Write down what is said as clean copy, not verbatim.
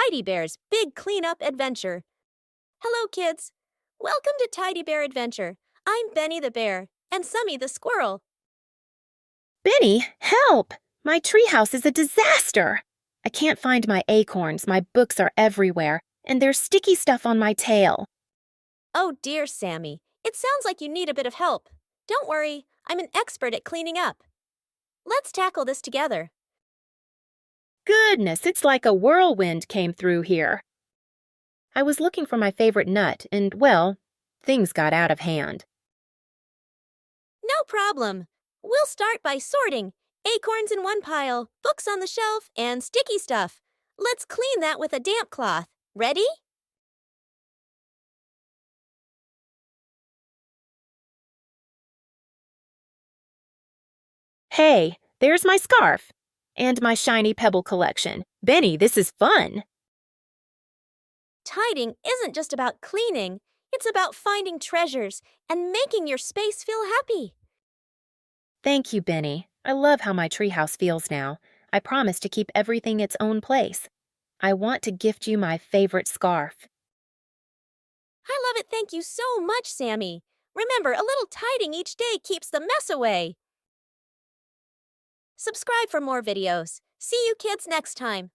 Tidy Bear's Big Cleanup Adventure. Hello, kids. Welcome to Tidy Bear Adventure. I'm Benny the Bear and Sammy the Squirrel. Benny, help! My treehouse is a disaster! I can't find my acorns, my books are everywhere, and there's sticky stuff on my tail. Oh dear, Sammy. It sounds like you need a bit of help. Don't worry, I'm an expert at cleaning up. Let's tackle this together. Goodness, it's like a whirlwind came through here. I was looking for my favorite nut, and, well, things got out of hand. No problem. We'll start by sorting. Acorns in one pile, books on the shelf, and sticky stuff. Let's clean that with a damp cloth. Ready? Hey, there's my scarf. And my shiny pebble collection. Benny, this is fun. Tidying isn't just about cleaning. It's about finding treasures and making your space feel happy. Thank you, Benny. I love how my treehouse feels now. I promise to keep everything its own place. I want to gift you my favorite scarf. I love it. Thank you so much, Sammy. Remember, a little tidying each day keeps the mess away. Subscribe for more videos. See you kids next time.